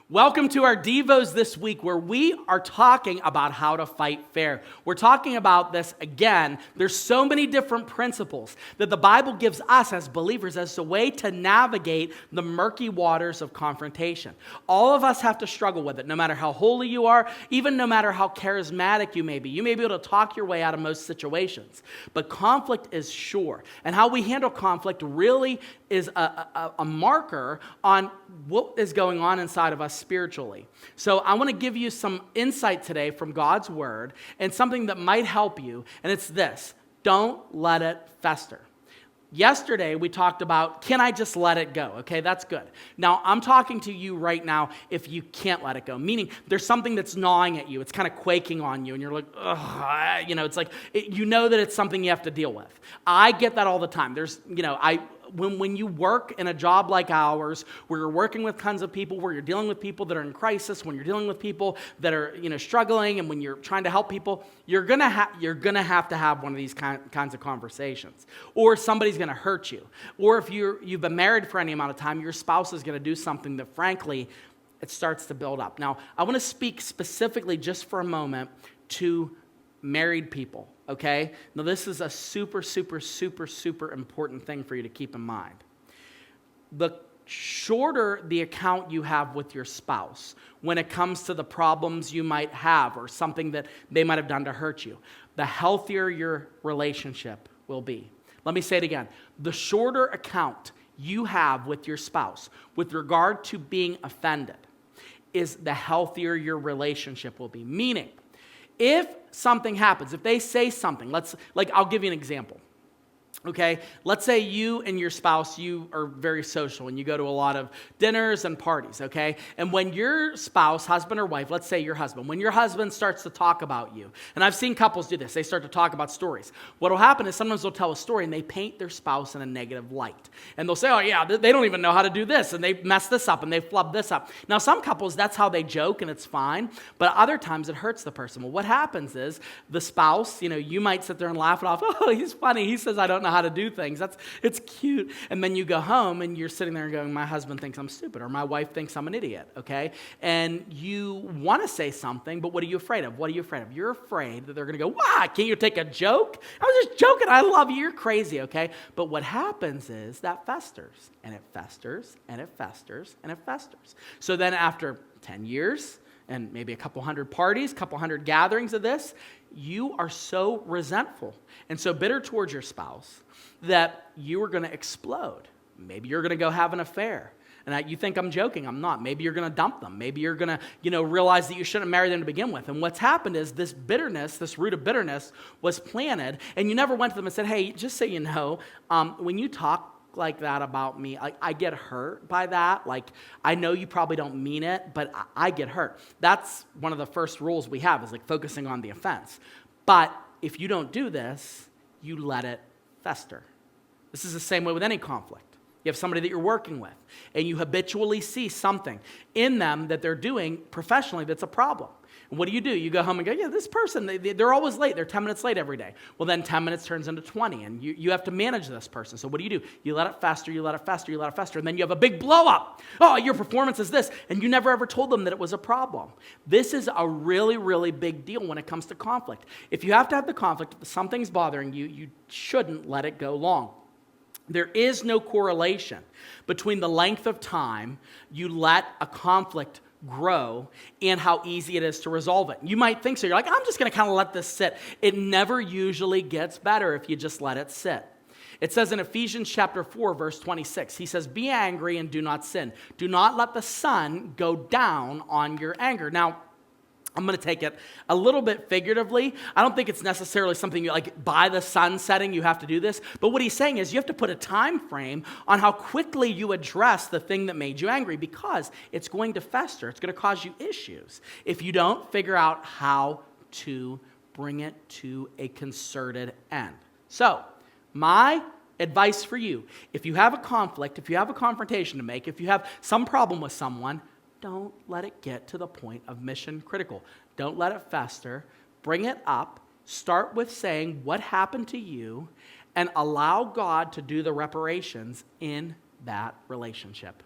Welcome to our Devos this week where we are talking about how to fight fair. We're talking about this again. There's so many different principles that the Bible gives us as believers as a way to navigate the murky waters of confrontation. All of us have to struggle with it, no matter how holy you are, even no matter how charismatic you may be. You may be able to talk your way out of most situations, but conflict is sure. And how we handle conflict really is a marker on what is going on inside of us spiritually. So I want to give you some insight today from God's word and something that might help you, and it's this: don't let it fester. Yesterday, we talked about, can I just let it go? Okay, that's good. Now, I'm talking to you right now if you can't let it go, meaning there's something that's gnawing at you. It's kind of quaking on you, and you're like, ugh, it's like, you know that it's something you have to deal with. I get that all the time. When you work in a job like ours, where you're working with tons of people, where you're dealing with people that are in crisis, when you're dealing with people that are struggling, and when you're trying to help people, you're gonna have to have one of these kinds of conversations, or somebody's gonna hurt you, or if you've been married for any amount of time, your spouse is gonna do something that, frankly, it starts to build up. Now, I want to speak specifically just for a moment to married people. Okay? Now, this is a super, super, super, super important thing for you to keep in mind. The shorter the account you have with your spouse when it comes to the problems you might have or something that they might have done to hurt you, the healthier your relationship will be. Let me say it again. The shorter account you have with your spouse with regard to being offended is the healthier your relationship will be. Meaning, if something happens, if they say something, I'll give you an example. Okay, let's say you and your spouse, you are very social and you go to a lot of dinners and parties, okay? And when your spouse, husband or wife, let's say your husband, when your husband starts to talk about you, and I've seen couples do this, they start to talk about stories. What will happen is sometimes they'll tell a story and they paint their spouse in a negative light. And they'll say, oh yeah, they don't even know how to do this, and they mess this up and they flub this up. Now, some couples, that's how they joke and it's fine, but other times it hurts the person. Well, what happens is the spouse, you might sit there and laugh it off. Oh, he's funny. He says, I don't know how to do things. It's cute. And then you go home and you're sitting there and going, my husband thinks I'm stupid, or my wife thinks I'm an idiot, okay? And you want to say something, but what are you afraid of? What are you afraid of? You're afraid that they're going to go, why? Can't you take a joke? I was just joking. I love you. You're crazy, okay? But what happens is that festers, and it festers, and it festers, and it festers. So then after 10 years, and maybe a couple hundred parties, couple hundred gatherings of this, you are so resentful and so bitter towards your spouse that you are going to explode. Maybe you're going to go have an affair. And you think I'm joking. I'm not. Maybe you're going to dump them. Maybe you're going to, realize that you shouldn't marry them to begin with. And what's happened is this bitterness, this root of bitterness was planted, and you never went to them and said, hey, just so you know, when you talk like that about me, I get hurt by that. Like, I know you probably don't mean it, but I get hurt. That's one of the first rules we have, is like focusing on the offense. But if you don't do this, you let it fester. This is the same way with any conflict. You have somebody that you're working with, and you habitually see something in them that they're doing professionally that's a problem. And what do? You go home and go, yeah, this person, they're always late. They're 10 minutes late every day. Well, then 10 minutes turns into 20, and you have to manage this person. So what do? You let it fester, you let it fester, you let it fester, and then you have a big blow up. Oh, your performance is this, and you never ever told them that it was a problem. This is a really, really big deal when it comes to conflict. If you have to have the conflict, if something's bothering you, you shouldn't let it go long. There is no correlation between the length of time you let a conflict grow and how easy it is to resolve it. You might think so. You're like, I'm just going to kind of let this sit. It never usually gets better if you just let it sit. It says in Ephesians chapter 4, verse 26, he says, be angry and do not sin. Do not let the sun go down on your anger. Now, I'm going to take it a little bit figuratively. I don't think it's necessarily something you like by the sun setting you have to do this. But what he's saying is you have to put a time frame on how quickly you address the thing that made you angry, because it's going to fester. It's going to cause you issues if you don't figure out how to bring it to a concerted end. So, my advice for you, if you have a conflict, if you have a confrontation to make, if you have some problem with someone, don't let it get to the point of mission critical. Don't let it fester. Bring it up. Start with saying what happened to you and allow God to do the reparations in that relationship.